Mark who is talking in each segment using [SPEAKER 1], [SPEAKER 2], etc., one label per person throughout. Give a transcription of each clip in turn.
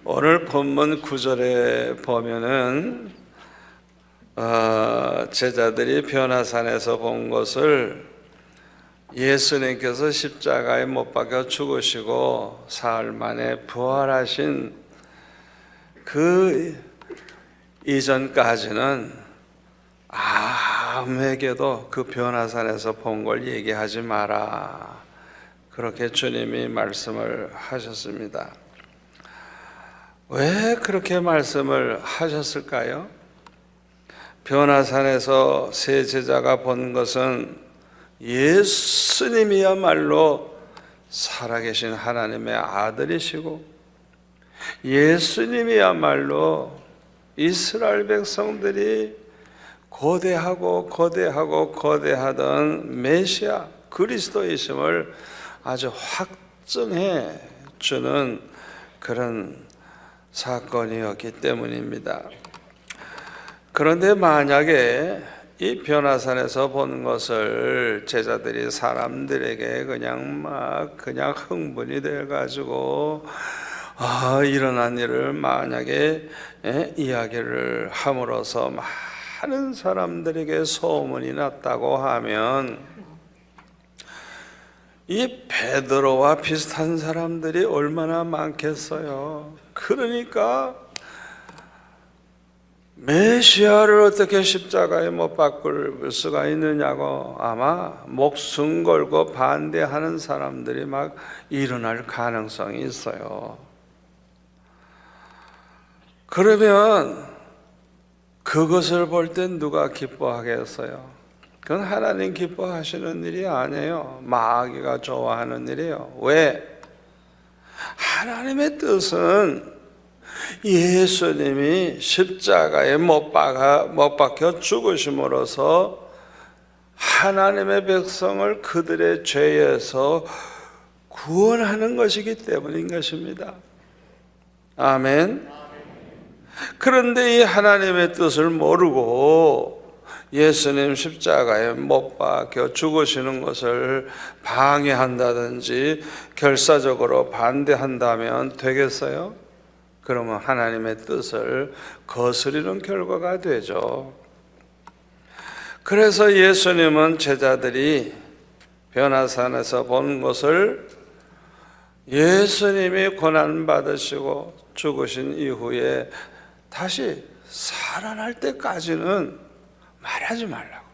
[SPEAKER 1] 오늘 본문 9절에 보면은 제자들이 변화산에서 본 것을 예수님께서 십자가에 못 박혀 죽으시고 사흘 만에 부활하신 그 이전까지는 아무에게도 그 변화산에서 본 걸 얘기하지 마라, 그렇게 주님이 말씀을 하셨습니다. 왜 그렇게 말씀을 하셨을까요? 변화산에서 세 제자가 본 것은 예수님이야말로 살아계신 하나님의 아들이시고, 예수님이야말로 이스라엘 백성들이 거대하던 메시아 그리스도이심을 아주 확증해 주는 그런 사건이었기 때문입니다. 그런데 만약에 이 변화산에서 본 것을 제자들이 사람들에게 그냥 흥분이 돼가지고 일어난 일을 만약에 이야기를 함으로써 많은 사람들에게 소문이 났다고 하면, 이 베드로와 비슷한 사람들이 얼마나 많겠어요. 그러니까 메시아를 어떻게 십자가에 못 박을 수가 있느냐고 아마 목숨 걸고 반대하는 사람들이 막 일어날 가능성이 있어요. 그러면 그것을 볼 땐 누가 기뻐하겠어요? 그건 하나님 기뻐하시는 일이 아니에요. 마귀가 좋아하는 일이에요. 왜? 하나님의 뜻은 예수님이 십자가에 못 박혀 죽으심으로써 하나님의 백성을 그들의 죄에서 구원하는 것이기 때문인 것입니다. 아멘. 그런데 이 하나님의 뜻을 모르고 예수님 십자가에 못 박혀 죽으시는 것을 방해한다든지 결사적으로 반대한다면 되겠어요? 그러면 하나님의 뜻을 거스르는 결과가 되죠. 그래서 예수님은 제자들이 변화산에서 본 것을 예수님이 고난받으시고 죽으신 이후에 다시 살아날 때까지는 말하지 말라고.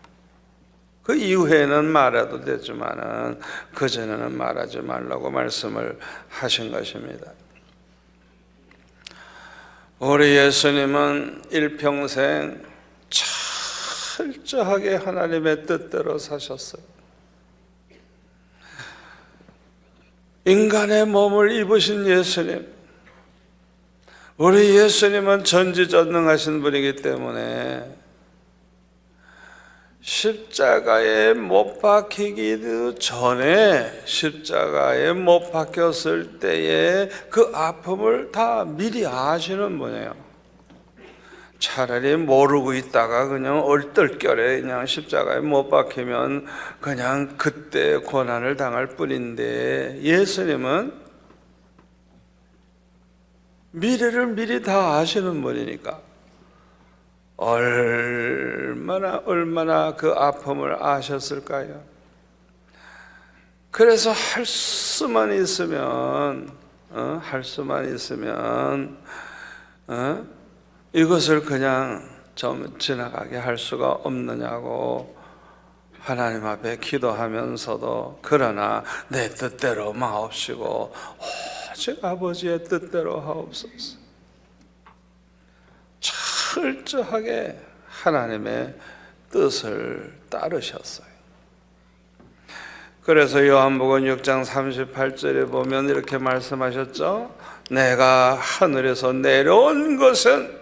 [SPEAKER 1] 그 이후에는 말해도 되지만은 그전에는 말하지 말라고 말씀을 하신 것입니다. 우리 예수님은 일평생 철저하게 하나님의 뜻대로 사셨어요. 인간의 몸을 입으신 예수님, 우리 예수님은 전지전능하신 분이기 때문에 십자가에 못 박히기도 전에 십자가에 못 박혔을 때의 그 아픔을 다 미리 아시는 분이에요. 차라리 모르고 있다가 그냥 얼떨결에 그냥 십자가에 못 박히면 그냥 그때 고난을 당할 뿐인데, 예수님은 미래를 미리 다 아시는 분이니까 얼마나 그 아픔을 아셨을까요? 그래서 할 수만 있으면 이것을 그냥 좀 지나가게 할 수가 없느냐고 하나님 앞에 기도하면서도, 그러나 내 뜻대로 마옵시고 오직 아버지의 뜻대로 하옵소서, 철저하게 하나님의 뜻을 따르셨어요. 그래서 요한복음 6장 38절에 보면 이렇게 말씀하셨죠. 내가 하늘에서 내려온 것은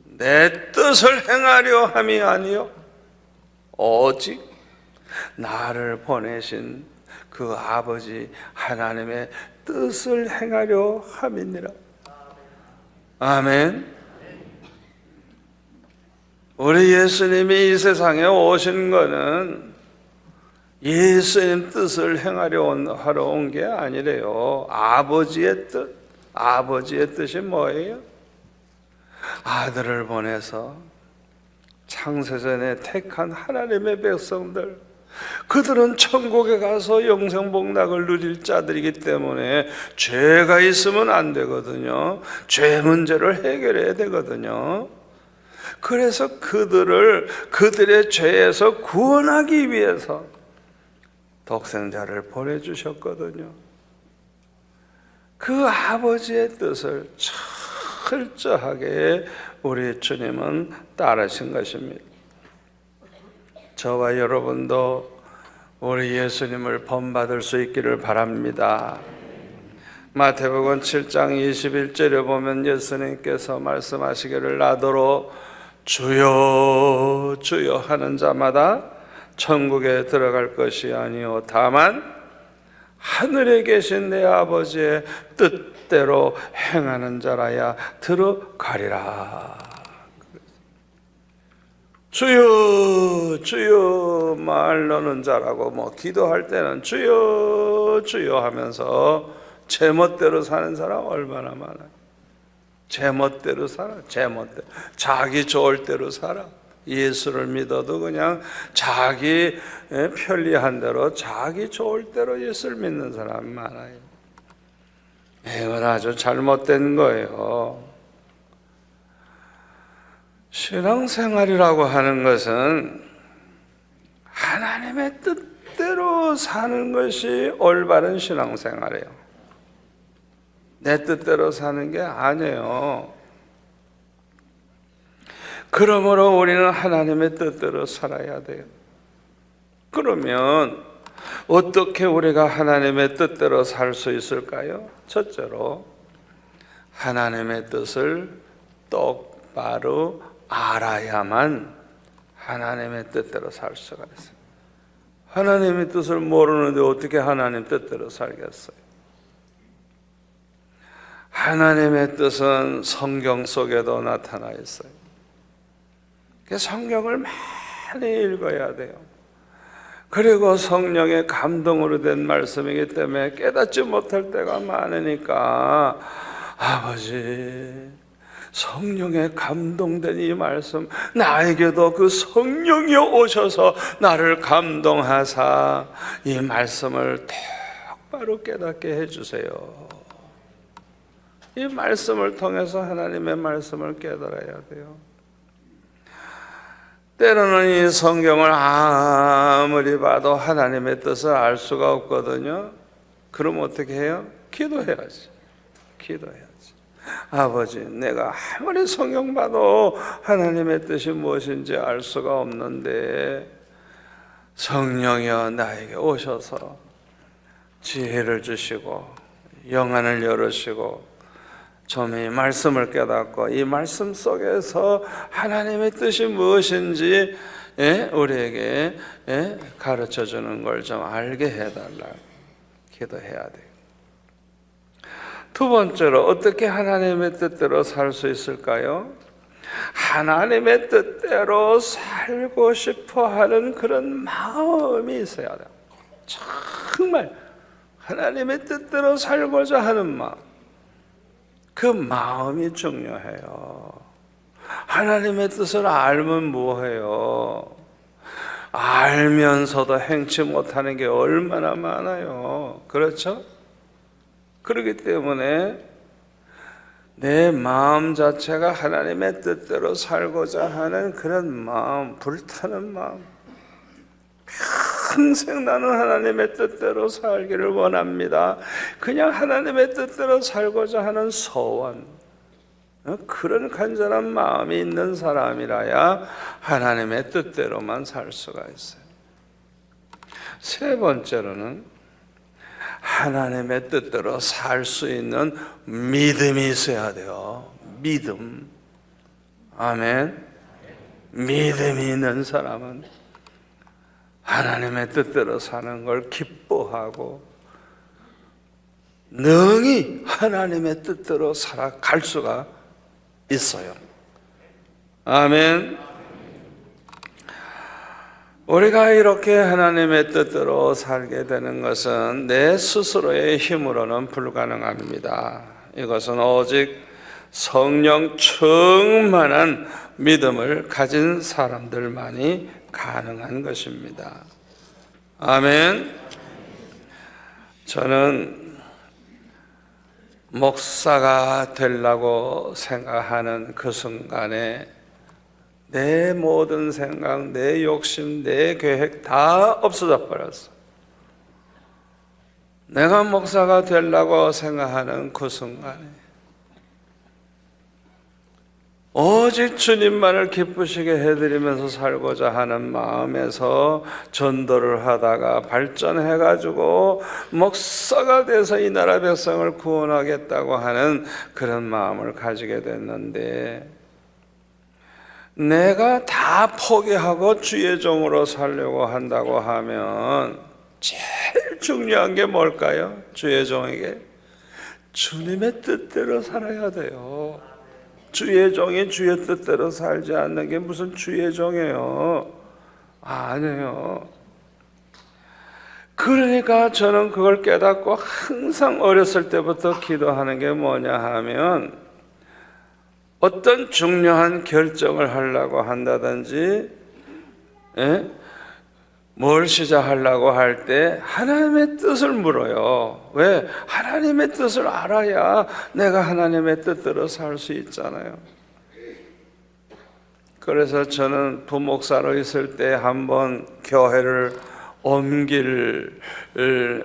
[SPEAKER 1] 내 뜻을 행하려 함이 아니요 오직 나를 보내신 그 아버지 하나님의 뜻을 행하려 함이니라. 아멘. 우리 예수님이 이 세상에 오신 거는 예수님 뜻을 행하려 하러 온 게 아니래요. 아버지의 뜻, 아버지의 뜻이 뭐예요? 아들을 보내서 창세전에 택한 하나님의 백성들, 그들은 천국에 가서 영생복락을 누릴 자들이기 때문에 죄가 있으면 안 되거든요. 죄 문제를 해결해야 되거든요. 그래서 그들의 죄에서 구원하기 위해서 독생자를 보내주셨거든요. 그 아버지의 뜻을 철저하게 우리 주님은 따르신 것입니다. 저와 여러분도 우리 예수님을 본받을 수 있기를 바랍니다. 마태복음 7장 21절에 보면 예수님께서 말씀하시기를 나더러 주여 주여 하는 자마다 천국에 들어갈 것이 아니요 다만 하늘에 계신 내 아버지의 뜻대로 행하는 자라야 들어가리라. 주여 주여 말 넣는 자라고 기도할 때는 주여 주여 하면서 제멋대로 사는 사람 얼마나 많아요. 제멋대로 살아. 제멋대로 자기 좋을 대로 살아. 예수를 믿어도 그냥 자기 편리한 대로 자기 좋을 대로 예수를 믿는 사람이 많아요. 이건 아주 잘못된 거예요. 신앙생활이라고 하는 것은 하나님의 뜻대로 사는 것이 올바른 신앙생활이에요. 내 뜻대로 사는 게 아니에요. 그러므로 우리는 하나님의 뜻대로 살아야 돼요. 그러면 어떻게 우리가 하나님의 뜻대로 살 수 있을까요? 첫째로 하나님의 뜻을 똑바로 알아야만 하나님의 뜻대로 살 수가 있어요. 하나님의 뜻을 모르는데 어떻게 하나님 뜻대로 살겠어요? 하나님의 뜻은 성경 속에도 나타나 있어요. 성경을 많이 읽어야 돼요. 그리고 성령의 감동으로 된 말씀이기 때문에 깨닫지 못할 때가 많으니까 아버지 성령에 감동된 이 말씀 나에게도 그 성령이 오셔서 나를 감동하사 이 말씀을 똑바로 깨닫게 해주세요. 이 말씀을 통해서 하나님의 말씀을 깨달아야 돼요. 때로는 이 성경을 아무리 봐도 하나님의 뜻을 알 수가 없거든요. 그럼 어떻게 해요? 기도해야지. 기도해야지. 아버지, 내가 아무리 성경 봐도 하나님의 뜻이 무엇인지 알 수가 없는데 성령이여 나에게 오셔서 지혜를 주시고 영안을 열으시고 좀 이 말씀을 깨닫고 이 말씀 속에서 하나님의 뜻이 무엇인지 우리에게 가르쳐 주는 걸 좀 알게 해달라. 기도해야 돼요. 두 번째로 어떻게 하나님의 뜻대로 살 수 있을까요? 하나님의 뜻대로 살고 싶어 하는 그런 마음이 있어야 돼요. 정말 하나님의 뜻대로 살고자 하는 마음, 그 마음이 중요해요. 하나님의 뜻을 알면 뭐해요? 알면서도 행치 못하는 게 얼마나 많아요. 그렇죠? 그렇기 때문에 내 마음 자체가 하나님의 뜻대로 살고자 하는 그런 마음, 불타는 마음, 평생 나는 하나님의 뜻대로 살기를 원합니다. 그냥 하나님의 뜻대로 살고자 하는 소원, 그런 간절한 마음이 있는 사람이라야 하나님의 뜻대로만 살 수가 있어요. 세 번째로는 하나님의 뜻대로 살 수 있는 믿음이 있어야 돼요. 믿음. 아멘. 믿음이 있는 사람은 하나님의 뜻대로 사는 걸 기뻐하고 능히 하나님의 뜻대로 살아갈 수가 있어요. 아멘. 우리가 이렇게 하나님의 뜻대로 살게 되는 것은 내 스스로의 힘으로는 불가능합니다. 이것은 오직 성령 충만한 믿음을 가진 사람들만이 가능한 것입니다. 아멘. 저는 목사가 되려고 생각하는 그 순간에 내 모든 생각, 내 욕심, 내 계획 다 없어져 버렸어. 내가 목사가 되려고 생각하는 그 순간에 오직 주님만을 기쁘시게 해드리면서 살고자 하는 마음에서 전도를 하다가 발전해가지고 목사가 돼서 이 나라 백성을 구원하겠다고 하는 그런 마음을 가지게 됐는데, 내가 다 포기하고 주의 종으로 살려고 한다고 하면 제일 중요한 게 뭘까요? 주의 종에게 주님의 뜻대로 살아야 돼요. 주의 종이 주의 뜻대로 살지 않는 게 무슨 주의 종이에요? 아니에요. 그러니까 저는 그걸 깨닫고 항상 어렸을 때부터 기도하는 게 뭐냐 하면, 어떤 중요한 결정을 하려고 한다든지 뭘 시작하려고 할 때 하나님의 뜻을 물어요. 왜? 하나님의 뜻을 알아야 내가 하나님의 뜻대로 살 수 있잖아요. 그래서 저는 부목사로 있을 때 한번 교회를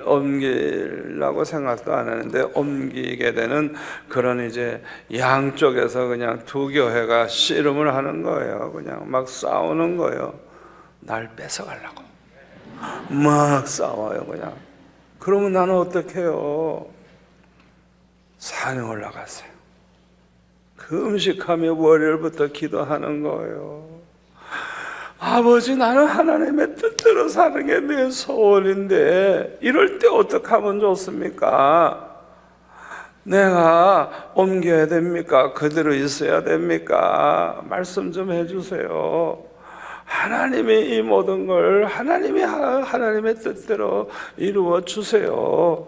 [SPEAKER 1] 옮기려고 생각도 안 했는데 옮기게 되는 그런 이제 양쪽에서 그냥 두 교회가 씨름을 하는 거예요. 그냥 막 싸우는 거예요. 날 뺏어가려고 막 싸워요. 그냥. 그러면 나는 어떻게 해요? 산에 올라갔어요. 그 음식하며 월요일부터 기도하는 거예요. 아버지, 나는 하나님의 뜻대로 사는 게 내 소원인데 이럴 때 어떻게 하면 좋습니까? 내가 옮겨야 됩니까? 그대로 있어야 됩니까? 말씀 좀 해주세요. 하나님이 이 모든 걸 하나님의 뜻대로 이루어 주세요.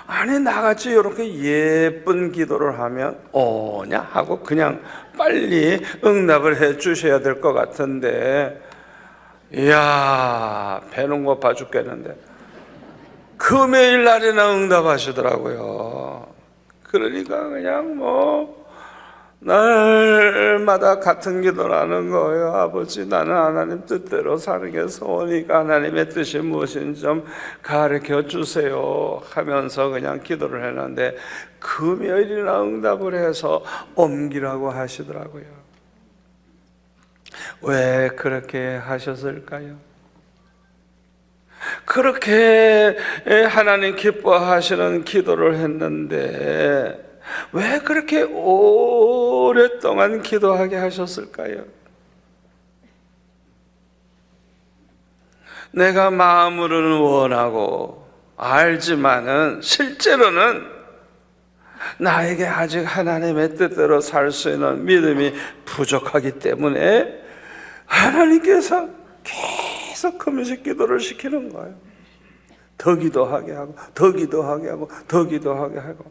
[SPEAKER 1] 아니, 나같이 이렇게 예쁜 기도를 하면 오냐 하고 그냥 빨리 응답을 해 주셔야 될 것 같은데, 이야, 배는 고파 죽겠는데 금요일 날이나 응답하시더라고요. 그러니까 그냥 날마다 같은 기도를 하는 거예요. 아버지, 나는 하나님 뜻대로 사는 게 소원이니까 하나님의 뜻이 무엇인지 좀 가르쳐 주세요 하면서 그냥 기도를 했는데, 금요일이나 응답을 해서 옮기라고 하시더라고요. 왜 그렇게 하셨을까요? 그렇게 하나님 기뻐하시는 기도를 했는데 왜 그렇게 오랫동안 기도하게 하셨을까요? 내가 마음으로는 원하고 알지만은 실제로는 나에게 아직 하나님의 뜻대로 살 수 있는 믿음이 부족하기 때문에 하나님께서 계속 금식 기도를 시키는 거예요. 더 기도하게 하고 더 기도하게 하고 더 기도하게 하고.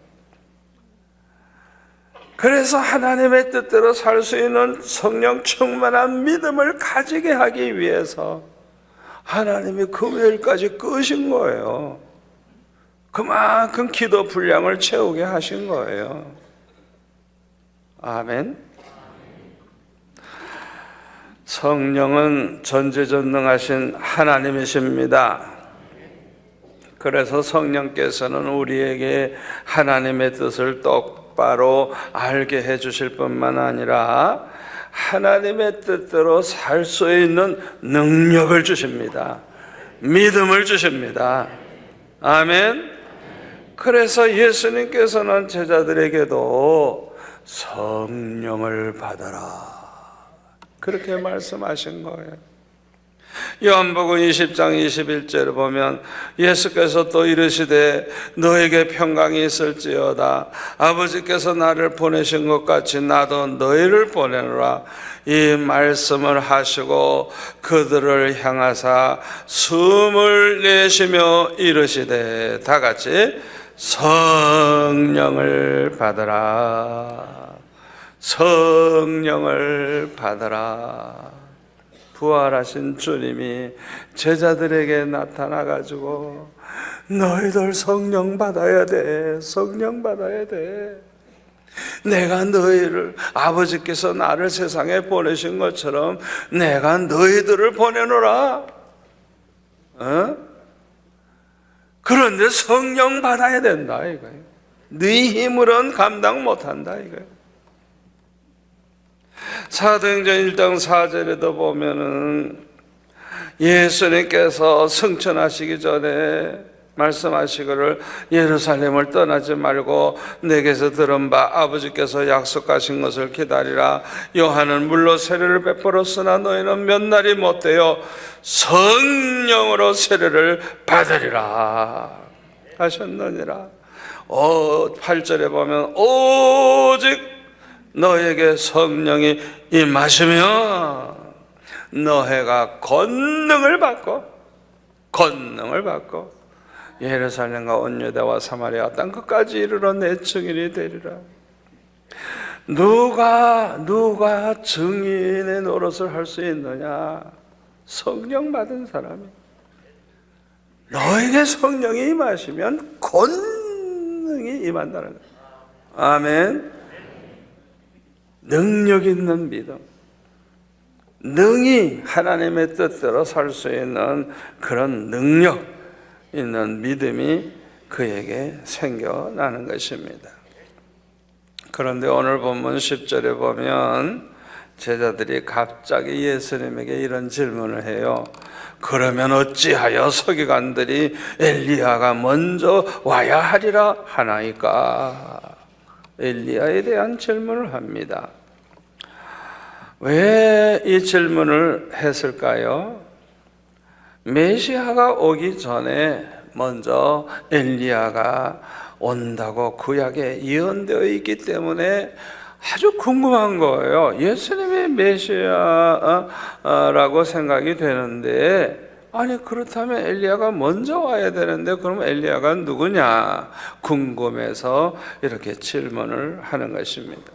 [SPEAKER 1] 그래서 하나님의 뜻대로 살 수 있는 성령 충만한 믿음을 가지게 하기 위해서 하나님이 금요일까지 끄신 거예요. 그만큼 기도 분량을 채우게 하신 거예요. 아멘. 성령은 전지전능하신 하나님이십니다. 그래서 성령께서는 우리에게 하나님의 뜻을 똑바로 알게 해주실 뿐만 아니라 하나님의 뜻대로 살 수 있는 능력을 주십니다. 믿음을 주십니다. 아멘. 그래서 예수님께서는 제자들에게도 성령을 받아라 그렇게 말씀하신 거예요. 요한복음 20장 21절을 보면 예수께서 또 이르시되 너에게 평강이 있을지어다. 아버지께서 나를 보내신 것 같이 나도 너희를 보내노라. 이 말씀을 하시고 그들을 향하사 숨을 내쉬며 이르시되, 다 같이 성령을 받으라. 성령을 받으라. 부활하신 주님이 제자들에게 나타나가지고 너희들 성령 받아야 돼. 성령 받아야 돼. 내가 너희를, 아버지께서 나를 세상에 보내신 것처럼 내가 너희들을 보내노라. 그런데 성령 받아야 된다 이거예요. 네 힘으로는 감당 못한다 이거예요. 사도행전 1장 4절에도 보면은 예수님께서 승천하시기 전에 말씀하시기를 예루살렘을 떠나지 말고 내게서 들은 바 아버지께서 약속하신 것을 기다리라. 요한은 물로 세례를 베풀었으나 너희는 몇 날이 못되어 성령으로 세례를 받으리라 하셨느니라. 8절에 보면 오직 너에게 성령이 임하시며 너희가 권능을 받고 예루살렘과 온 유대와 사마리아 땅 끝까지 이르러 내 증인이 되리라. 누가 증인의 노릇을 할 수 있느냐? 성령 받은 사람이. 너에게 성령이 임하시면 권능이 임한다는 거예요. 아멘. 능력 있는 믿음, 능히 하나님의 뜻대로 살 수 있는 그런 능력 있는 믿음이 그에게 생겨나는 것입니다. 그런데 오늘 본문 10절에 보면 제자들이 갑자기 예수님에게 이런 질문을 해요. 그러면 어찌하여 서기관들이 엘리야가 먼저 와야 하리라 하나이까? 엘리야에 대한 질문을 합니다. 왜 이 질문을 했을까요? 메시아가 오기 전에 먼저 엘리야가 온다고 구약에 예언되어 있기 때문에 아주 궁금한 거예요. 예수님이 메시아라고 생각이 되는데, 아니 그렇다면 엘리야가 먼저 와야 되는데 그럼 엘리야가 누구냐 궁금해서 이렇게 질문을 하는 것입니다.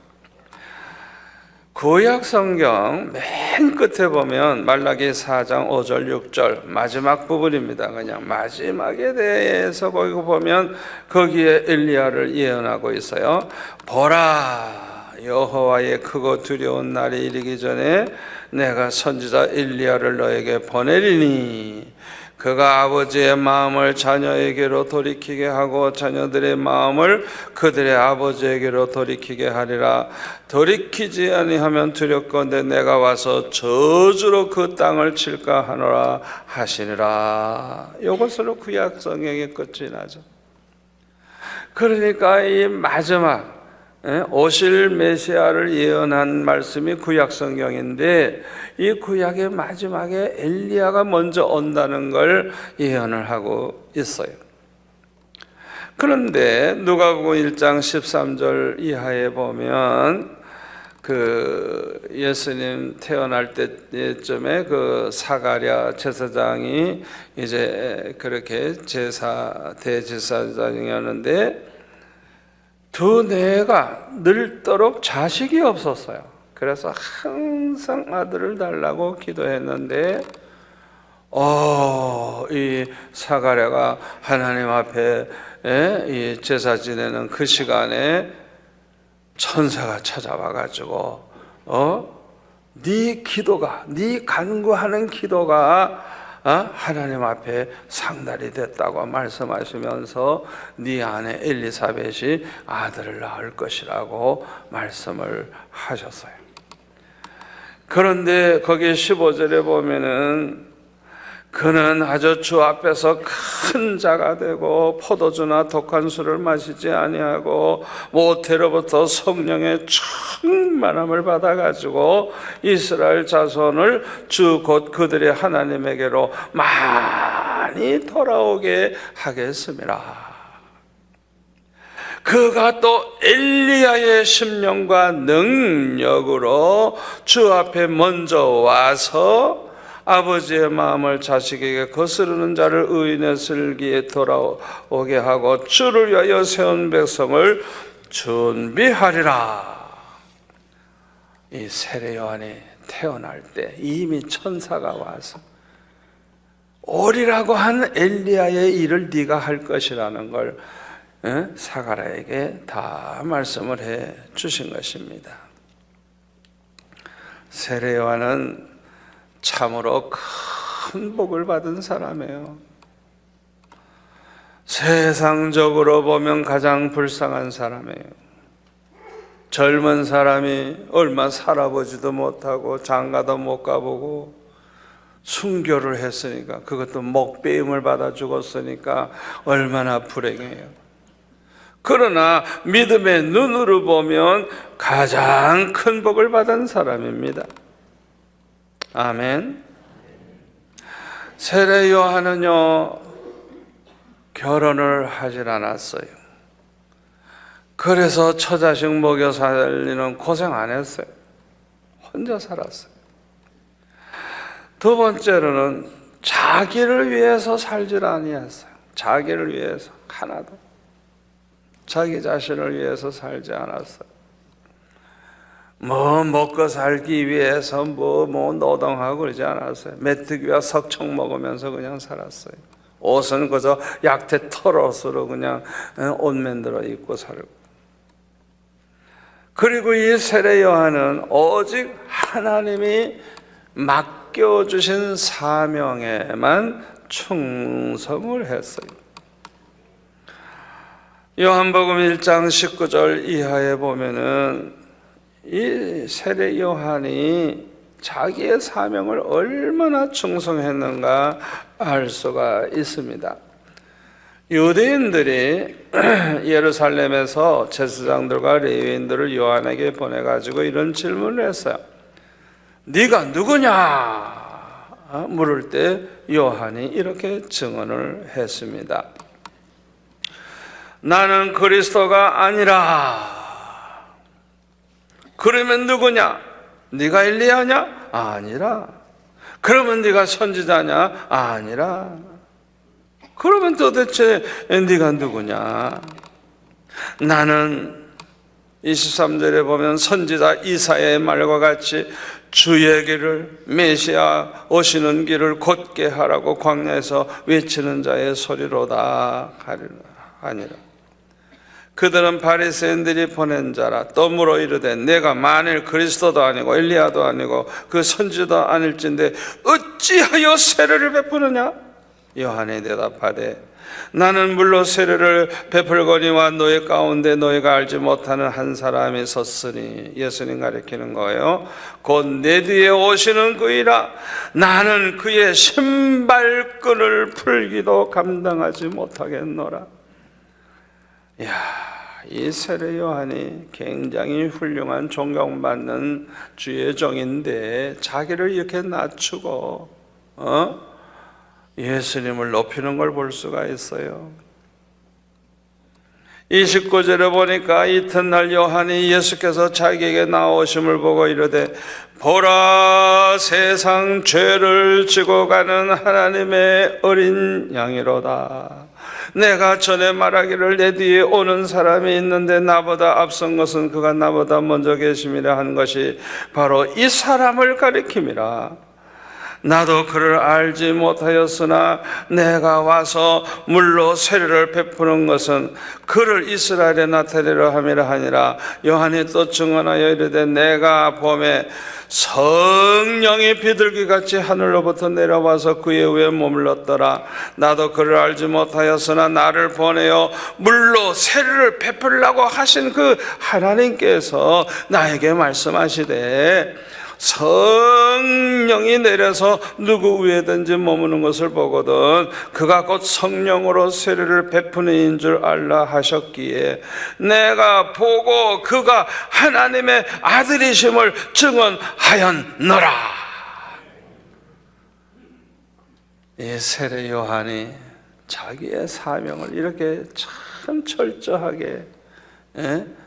[SPEAKER 1] 구약 성경 맨 끝에 보면 말라기 4장 5절 6절 마지막 부분입니다. 그냥 마지막에 대해서 거기 보면 거기에 엘리야를 예언하고 있어요. 보라, 여호와의 크고 두려운 날이 이르기 전에 내가 선지자 엘리야를 너에게 보내리니 그가 아버지의 마음을 자녀에게로 돌이키게 하고 자녀들의 마음을 그들의 아버지에게로 돌이키게 하리라. 돌이키지 아니하면 두렵건대 내가 와서 저주로 그 땅을 칠까 하노라 하시니라. 이것으로 구약 성경의 끝이 나죠. 그러니까 이 마지막 오실 메시아를 예언한 말씀이 구약 성경인데 이 구약의 마지막에 엘리야가 먼저 온다는 걸 예언을 하고 있어요. 그런데 누가복음 1장 13절 이하에 보면 그 예수님 태어날 때쯤에 그 사가랴 제사장이 이제 그렇게 대제사장이었는데 두뇌가 늙도록 자식이 없었어요. 그래서 항상 아들을 달라고 기도했는데 이 사가랴가 하나님 앞에 이 제사 지내는 그 시간에 천사가 찾아와가지고 네 기도가, 네 간구하는 기도가 하나님 앞에 상달이 됐다고 말씀하시면서 네 아내 엘리사벳이 아들을 낳을 것이라고 말씀을 하셨어요. 그런데 거기 15절에 보면은 그는 아주 주 앞에서 큰 자가 되고 포도주나 독한 술을 마시지 아니하고 모태로부터 성령의 충만함을 받아가지고 이스라엘 자손을 주 곧 그들의 하나님에게로 많이 돌아오게 하겠습니다. 그가 또 엘리야의 심령과 능력으로 주 앞에 먼저 와서 아버지의 마음을 자식에게 거스르는 자를 의인의 슬기에 돌아오게 하고 주를 위하여 세운 백성을 준비하리라. 이 세례 요한이 태어날 때 이미 천사가 와서 오리라고 한 엘리야의 일을 네가 할 것이라는 걸 사가랴에게 다 말씀을 해 주신 것입니다. 세례 요한은 참으로 큰 복을 받은 사람이에요. 세상적으로 보면 가장 불쌍한 사람이에요. 젊은 사람이 얼마 살아보지도 못하고 장가도 못 가보고 순교를 했으니까, 그것도 목배임을 받아 죽었으니까 얼마나 불행해요. 그러나 믿음의 눈으로 보면 가장 큰 복을 받은 사람입니다. 아멘. 세례 요한은요, 결혼을 하질 않았어요. 그래서 처자식 먹여 살리는 고생 안 했어요. 혼자 살았어요. 두 번째로는 자기를 위해서 살질 아니했어요. 자기를 위해서 하나도. 자기 자신을 위해서 살지 않았어요. 먹고 살기 위해서 노동하고 그러지 않았어요. 메뚜기와 석청 먹으면서 그냥 살았어요. 옷은 그저 약태 털옷으로 그냥 옷 만들어 입고 살고. 그리고 이 세례 요한은 오직 하나님이 맡겨주신 사명에만 충성을 했어요. 요한복음 1장 19절 이하에 보면은 이 세례 요한이 자기의 사명을 얼마나 충성했는가 알 수가 있습니다. 유대인들이 예루살렘에서 제사장들과 레위인들을 요한에게 보내가지고 이런 질문을 했어요. 네가 누구냐? 물을 때 요한이 이렇게 증언을 했습니다. 나는 그리스도가 아니라. 그러면 누구냐? 네가 엘리야냐? 아니라. 그러면 네가 선지자냐? 아니라. 그러면 도대체 네가 누구냐? 나는 23절에 보면 선지자 이사야의 말과 같이 주의 길을, 메시아 오시는 길을 곧게 하라고 광야에서 외치는 자의 소리로다 하니라. 그들은 바리새인들이 보낸 자라. 또 물어 이르되 내가 만일 그리스도도 아니고 엘리야도 아니고 그 선지자도 아닐진데 어찌하여 세례를 베푸느냐? 요한이 대답하되 나는 물로 세례를 베풀거니와 너희 가운데 너희가 알지 못하는 한 사람이 섰으니, 예수님 가리키는 거예요. 곧 내 뒤에 오시는 그이라. 나는 그의 신발끈을 풀기도 감당하지 못하겠노라. 이야, 이 세례 요한이 굉장히 훌륭한 존경받는 주의 종인데 자기를 이렇게 낮추고 예수님을 높이는 걸 볼 수가 있어요. 29절에 보니까 이튿날 요한이 예수께서 자기에게 나오심을 보고 이르되 보라, 세상 죄를 지고 가는 하나님의 어린 양이로다. 내가 전에 말하기를 내 뒤에 오는 사람이 있는데 나보다 앞선 것은 그가 나보다 먼저 계심이라 한 것이 바로 이 사람을 가리킴이라. 나도 그를 알지 못하였으나 내가 와서 물로 세례를 베푸는 것은 그를 이스라엘에 나타내려 함이라 하니라. 요한이 또 증언하여 이르되 내가 봄에 성령이 비둘기같이 하늘로부터 내려와서 그의 위에 머물렀더라. 나도 그를 알지 못하였으나 나를 보내어 물로 세례를 베풀려고 하신 그 하나님께서 나에게 말씀하시되 성령이 내려서 누구 위에든지 머무는 것을 보거든 그가 곧 성령으로 세례를 베푸는 이인 줄 알라 하셨기에 내가 보고 그가 하나님의 아들이심을 증언하였노라. 이 세례 요한이 자기의 사명을 이렇게 참 철저하게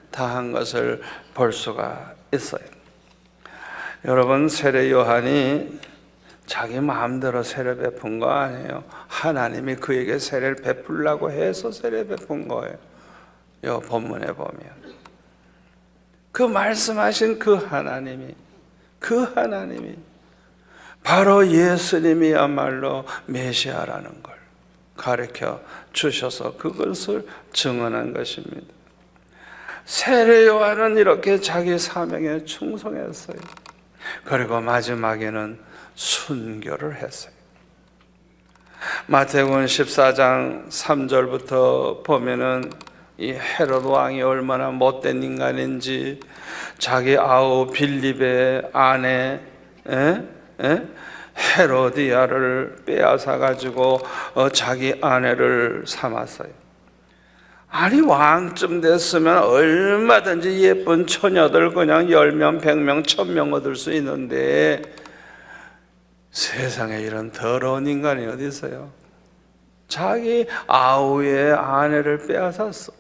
[SPEAKER 1] 다한 것을 볼 수가 있어요. 여러분, 세례 요한이 자기 마음대로 세례 베푼 거 아니에요. 하나님이 그에게 세례를 베풀라고 해서 세례 베푼 거예요. 이 본문에 보면 그 말씀하신 그 하나님이 바로 예수님이야말로 메시아라는 걸 가르쳐 주셔서 그것을 증언한 것입니다. 세례 요한은 이렇게 자기 사명에 충성했어요. 그리고 마지막에는 순교를 했어요. 마태복음 14장 3절부터 보면은 이 헤롯 왕이 얼마나 못된 인간인지 자기 아우 빌립의 아내 헤로디아를 빼앗아 가지고 자기 아내를 삼았어요. 아니 왕쯤 됐으면 얼마든지 예쁜 처녀들 그냥 10명, 100명, 1000명 얻을 수 있는데 세상에 이런 더러운 인간이 어디 있어요? 자기 아우의 아내를 빼앗았어.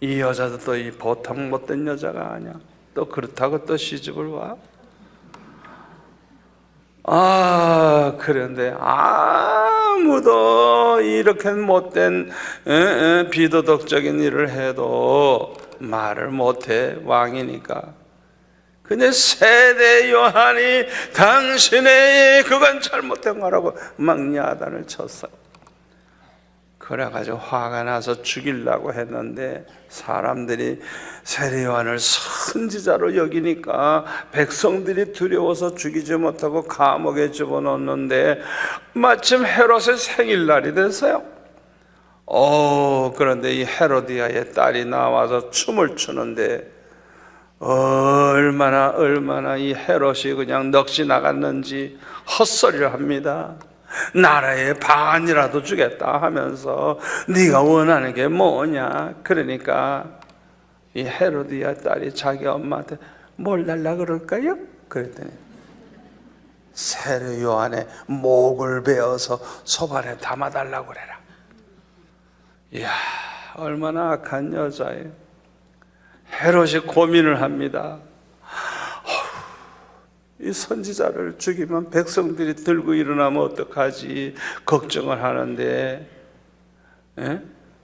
[SPEAKER 1] 이 여자도 또 이 보통 못된 여자가 아니야. 또 그렇다고 또 시집을 와? 그런데 아무도 이렇게 못된 비도덕적인 일을 해도 말을 못해, 왕이니까. 근데 세례 요한이 당신의 그건 잘못된 거라고 막 야단을 쳤어요. 그래가지고 화가 나서 죽이려고 했는데 사람들이 세례 요한을 선지자로 여기니까 백성들이 두려워서 죽이지 못하고 감옥에 집어넣었는데 마침 헤롯의 생일날이 됐어요. 그런데 이 헤로디아의 딸이 나와서 춤을 추는데 얼마나 이 헤롯이 그냥 넋이 나갔는지 헛소리를 합니다. 나라의 반이라도 주겠다 하면서 네가 원하는 게 뭐냐. 그러니까 이 헤로디아 딸이 자기 엄마한테 뭘 달라 그럴까요? 그랬더니 세례 요한의 목을 베어서 소발에 담아달라고 그래라. 이야, 얼마나 악한 여자예요. 헤롯이 고민을 합니다. 이 선지자를 죽이면 백성들이 들고 일어나면 어떡하지 걱정을 하는데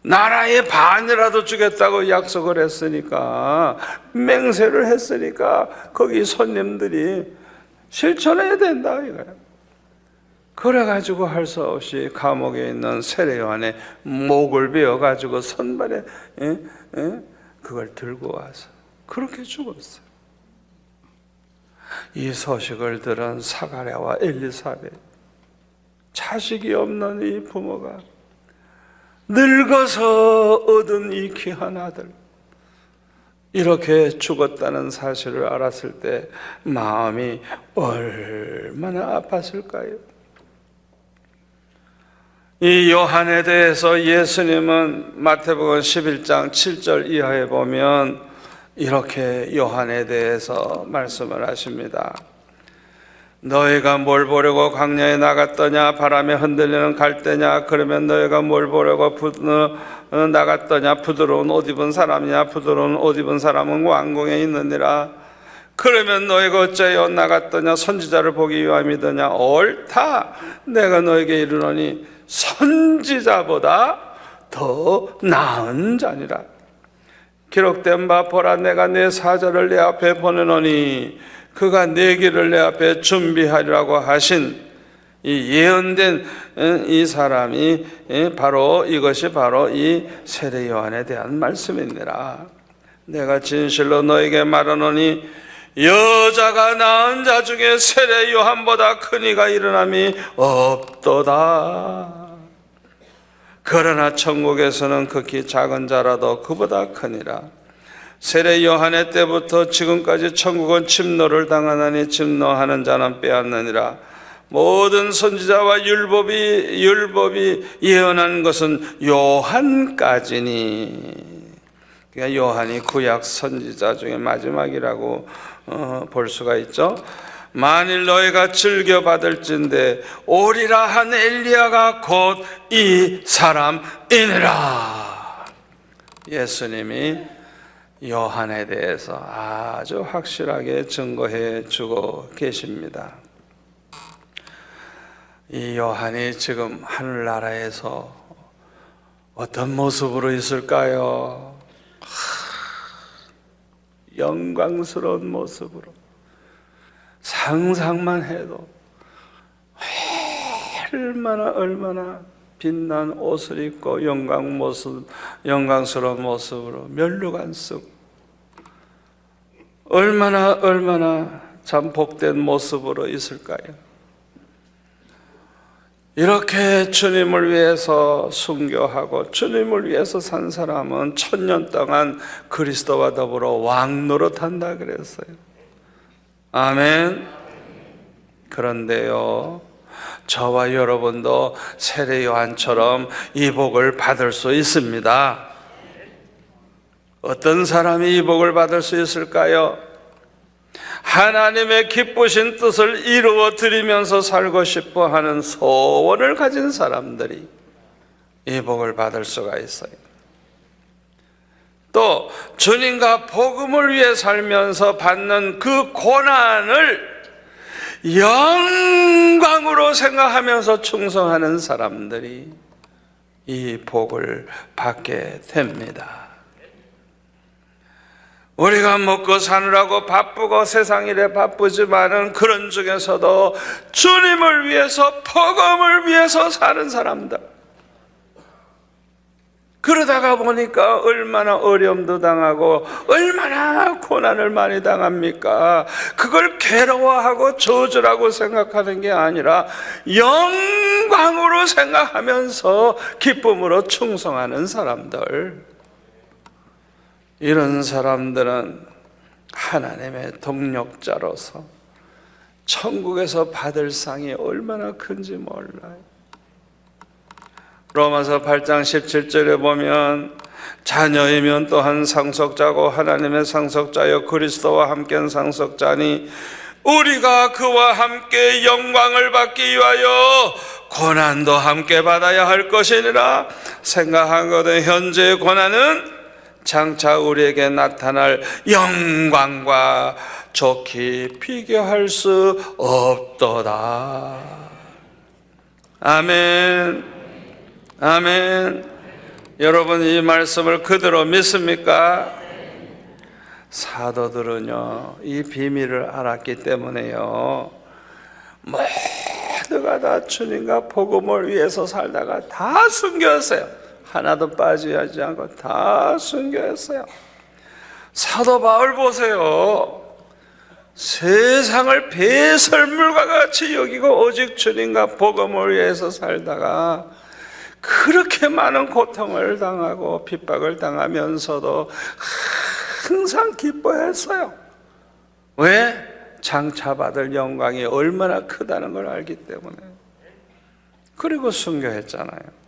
[SPEAKER 1] 나라의 반이라도 주겠다고 약속을 했으니까, 맹세를 했으니까 거기 손님들이 실천해야 된다 이거예요. 그래가지고 할 수 없이 감옥에 있는 세례 요한의 목을 베어가지고 선발에 그걸 들고 와서 그렇게 죽었어요. 이 소식을 들은 사가랴와 엘리사벳, 자식이 없는 이 부모가 늙어서 얻은 이 귀한 아들 이렇게 죽었다는 사실을 알았을 때 마음이 얼마나 아팠을까요? 이 요한에 대해서 예수님은 마태복음 11장 7절 이하에 보면 이렇게 요한에 대해서 말씀을 하십니다. 너희가 뭘 보려고 광야에 나갔더냐? 바람에 흔들리는 갈대냐? 그러면 너희가 뭘 보려고 나갔더냐? 부드러운 옷 입은 사람이냐? 부드러운 옷 입은 사람은 왕궁에 있느니라. 그러면 너희가 어찌하여 나갔더냐? 선지자를 보기 위함이더냐? 옳다. 내가 너에게 이르노니 선지자보다 더 나은 자니라. 기록된 바 보라, 내가 내 사자를 내 앞에 보내노니 그가 내 길을 내 앞에 준비하리라고 하신 이 예언된 이 사람이 바로 이것이 바로 이 세례 요한에 대한 말씀이니라. 내가 진실로 너에게 말하노니 여자가 낳은 자 중에 세례 요한보다 큰 이가 일어남이 없도다. 그러나 천국에서는 극히 작은 자라도 그보다 크니라. 세례 요한의 때부터 지금까지 천국은 침노를 당하나니 침노하는 자는 빼앗느니라. 모든 선지자와 율법이 예언한 것은 요한까지니. 그러니까 요한이 구약 선지자 중에 마지막이라고 볼 수가 있죠. 만일 너희가 즐겨받을진대 오리라 한 엘리야가 곧 이 사람이니라. 예수님이 요한에 대해서 아주 확실하게 증거해 주고 계십니다. 이 요한이 지금 하늘나라에서 어떤 모습으로 있을까요? 영광스러운 모습으로, 상상만 해도 얼마나 빛난 옷을 입고 영광스러운 모습으로 면류관 쓰고 얼마나 참 복된 모습으로 있을까요? 이렇게 주님을 위해서 순교하고 주님을 위해서 산 사람은 1000년 동안 그리스도와 더불어 왕노릇한다 그랬어요. 아멘. 그런데요, 저와 여러분도 세례 요한처럼 이 복을 받을 수 있습니다. 어떤 사람이 이 복을 받을 수 있을까요? 하나님의 기쁘신 뜻을 이루어 드리면서 살고 싶어 하는 소원을 가진 사람들이 이 복을 받을 수가 있어요. 또 주님과 복음을 위해 살면서 받는 그 고난을 영광으로 생각하면서 충성하는 사람들이 이 복을 받게 됩니다. 우리가 먹고 사느라고 바쁘고 세상 일에 바쁘지만은 그런 중에서도 주님을 위해서, 복음을 위해서 사는 사람들, 그러다가 보니까 얼마나 어려움도 당하고 얼마나 고난을 많이 당합니까? 그걸 괴로워하고 저주라고 생각하는 게 아니라 영광으로 생각하면서 기쁨으로 충성하는 사람들, 이런 사람들은 하나님의 동력자로서 천국에서 받을 상이 얼마나 큰지 몰라요. 로마서 8장 17절에 보면 자녀이면 또한 상속자고 하나님의 상속자여 그리스도와 함께한 상속자니 우리가 그와 함께 영광을 받기 위하여 고난도 함께 받아야 할 것이니라 생각하거든 현재의 고난은 장차 우리에게 나타날 영광과 좋게 비교할 수 없도다. 아멘. 아멘. 여러분 이 말씀을 그대로 믿습니까? 사도들은요, 이 비밀을 알았기 때문에요, 모두가 다 주님과 복음을 위해서 살다가 다 순교했어요. 하나도 빠지지 않고 다 순교했어요. 사도 바울 보세요. 세상을 배설물과 같이 여기고 오직 주님과 복음을 위해서 살다가 그렇게 많은 고통을 당하고 핍박을 당하면서도 항상 기뻐했어요. 왜? 장차 받을 영광이 얼마나 크다는 걸 알기 때문에. 그리고 순교했잖아요.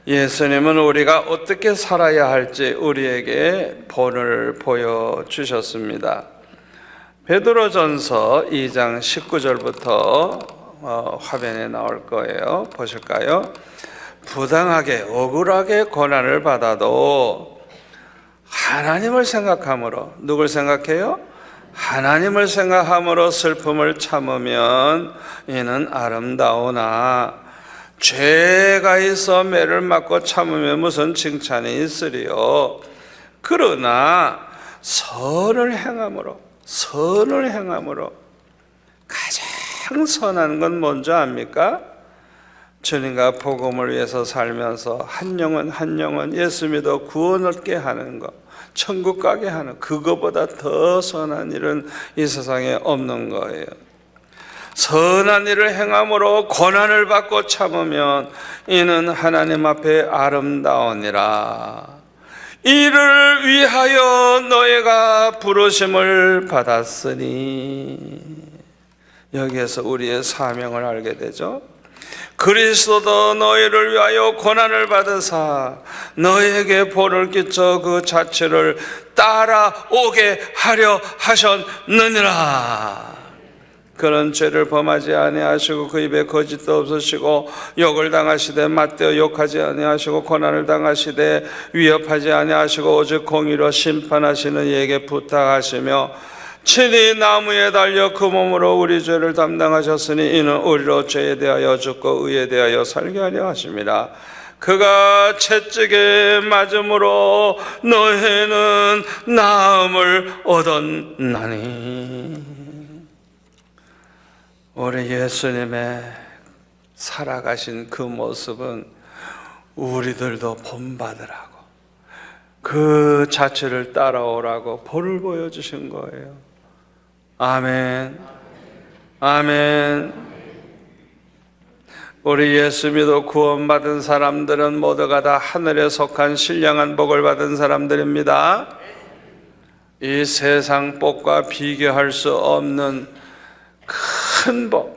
[SPEAKER 1] 예수님은 우리가 어떻게 살아야 할지 우리에게 본을 보여주셨습니다. 베드로전서 2장 19절부터 화면에 나올 거예요. 보실까요? 부당하게 억울하게 고난을 받아도 하나님을 생각함으로, 누굴 생각해요? 하나님을 생각함으로 슬픔을 참으면 이는 아름다우나 죄가 있어 매를 맞고 참으면 무슨 칭찬이 있으리요. 그러나 선을 행함으로 가장 선한 건 뭔지 압니까? 주님과 복음을 위해서 살면서 한 영혼 예수 믿어 구원 얻게 하는 것, 천국 가게 하는, 그거보다 더 선한 일은 이 세상에 없는 거예요. 선한 일을 행함으로 고난을 받고 참으면 이는 하나님 앞에 아름다우니라. 이를 위하여 너희가 부르심을 받았으니, 여기에서 우리의 사명을 알게 되죠. 그리스도도 너희를 위하여 고난을 받으사 너희에게 본을 끼쳐 그 자체를 따라오게 하려 하셨느니라. 그런 죄를 범하지 아니하시고 그 입에 거짓도 없으시고 욕을 당하시되 맞대어 욕하지 아니하시고 고난을 당하시되 위협하지 아니하시고 오직 공의로 심판하시는 이에게 부탁하시며 친히 나무에 달려 그 몸으로 우리 죄를 담당하셨으니 이는 우리로 죄에 대하여 죽고 의에 대하여 살게 하려 하심이라. 그가 채찍에 맞음으로 너희는 나음을 얻었나니. 우리 예수님의 살아가신 그 모습은 우리들도 본받으라고, 그 자체를 따라오라고 볼을 보여주신 거예요. 아멘, 아멘. 우리 예수 믿어 구원받은 사람들은 모두가 다 하늘에 속한 신령한 복을 받은 사람들입니다. 이 세상 복과 비교할 수 없는 큰 복,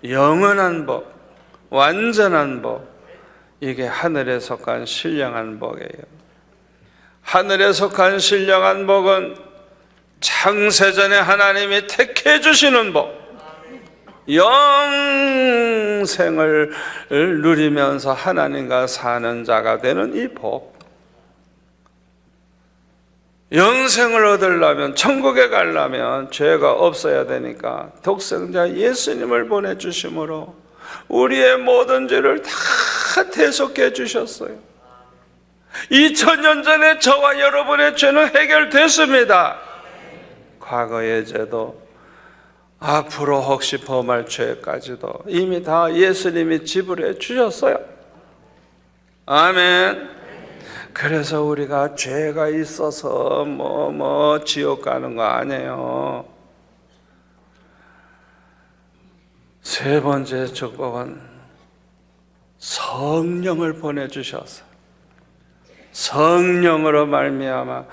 [SPEAKER 1] 영원한 복, 완전한 복, 이게 하늘에 속한 신령한 복이에요. 하늘에 속한 신령한 복은 창세전에 하나님이 택해 주시는 복, 영생을 누리면서 하나님과 사는 자가 되는 이 복. 영생을 얻으려면, 천국에 가려면 죄가 없어야 되니까 독생자 예수님을 보내주심으로 우리의 모든 죄를 다 대속해 주셨어요. 2000년 전에 저와 여러분의 죄는 해결됐습니다. 과거의 죄도 앞으로 혹시 범할 죄까지도 이미 다 예수님이 지불해 주셨어요. 아멘. 그래서 우리가 죄가 있어서 지옥 가는 거 아니에요. 세 번째 축복은 성령을 보내주셔서 성령으로 말미암아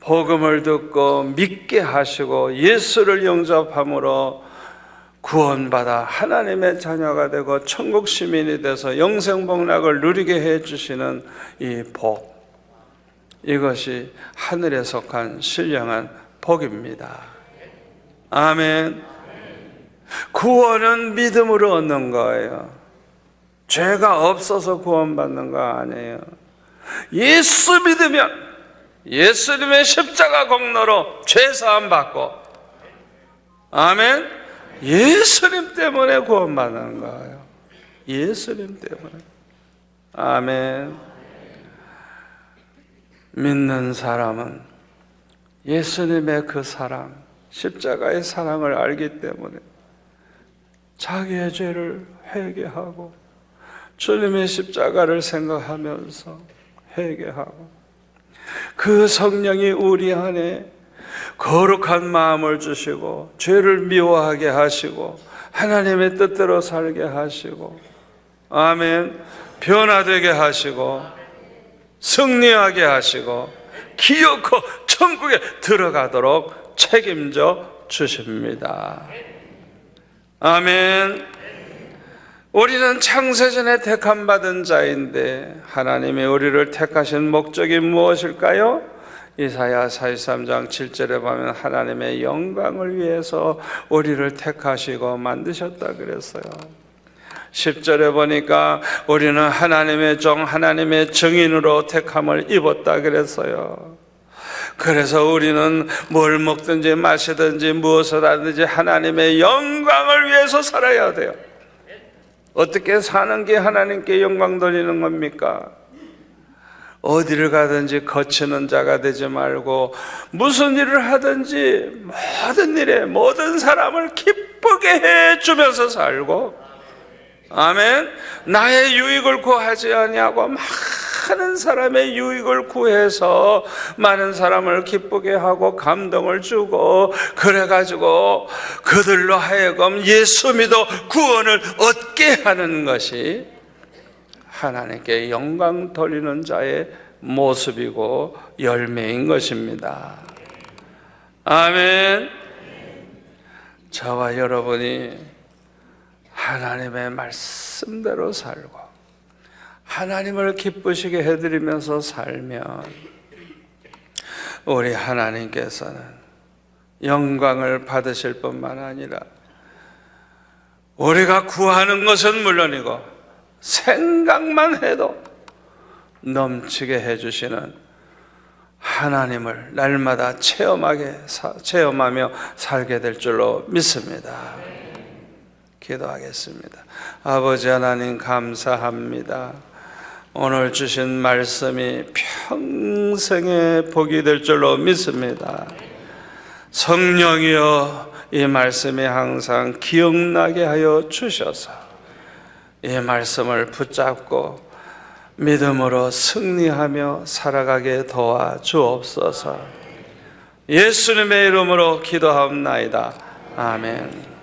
[SPEAKER 1] 복음을 듣고 믿게 하시고 예수를 영접함으로 구원받아 하나님의 자녀가 되고 천국 시민이 돼서 영생복락을 누리게 해주시는 이 복, 이것이 하늘에 속한 신령한 복입니다. 아멘. 구원은 믿음으로 얻는 거예요. 죄가 없어서 구원받는 거 아니에요. 예수 믿으면 예수님의 십자가 공로로 죄사함 받고, 아멘, 예수님 때문에 구원받는 거예요. 예수님 때문에. 아멘. 믿는 사람은 예수님의 그 사랑, 십자가의 사랑을 알기 때문에 자기의 죄를 회개하고 주님의 십자가를 생각하면서 회개하고, 그 성령이 우리 안에 거룩한 마음을 주시고 죄를 미워하게 하시고 하나님의 뜻대로 살게 하시고, 아멘, 변화되게 하시고 승리하게 하시고 기어코 천국에 들어가도록 책임져 주십니다. 아멘. 우리는 창세전에 택함받은 자인데 하나님이 우리를 택하신 목적이 무엇일까요? 이사야 43장 7절에 보면 하나님의 영광을 위해서 우리를 택하시고 만드셨다 그랬어요. 10절에 보니까 우리는 하나님의 종, 하나님의 증인으로 택함을 입었다 그랬어요. 그래서 우리는 뭘 먹든지 마시든지 무엇을 하든지 하나님의 영광을 위해서 살아야 돼요. 어떻게 사는 게 하나님께 영광 돌리는 겁니까? 어디를 가든지 거치는 자가 되지 말고 무슨 일을 하든지 모든 일에 모든 사람을 기쁘게 해주면서 살고, 아멘, 나의 유익을 구하지 아니하고 많은 사람의 유익을 구해서 많은 사람을 기쁘게 하고 감동을 주고, 그래가지고 그들로 하여금 예수 믿어 구원을 얻게 하는 것이 하나님께 영광 돌리는 자의 모습이고 열매인 것입니다. 아멘. 저와 여러분이 하나님의 말씀대로 살고 하나님을 기쁘시게 해드리면서 살면 우리 하나님께서는 영광을 받으실 뿐만 아니라 우리가 구하는 것은 물론이고 생각만 해도 넘치게 해주시는 하나님을 날마다 체험하며 살게 될 줄로 믿습니다. 기도하겠습니다. 아버지 하나님 감사합니다. 오늘 주신 말씀이 평생의 복이 될 줄로 믿습니다. 성령이여 이 말씀이 항상 기억나게 하여 주셔서 이 말씀을 붙잡고 믿음으로 승리하며 살아가게 도와주옵소서. 예수님의 이름으로 기도하옵나이다. 아멘.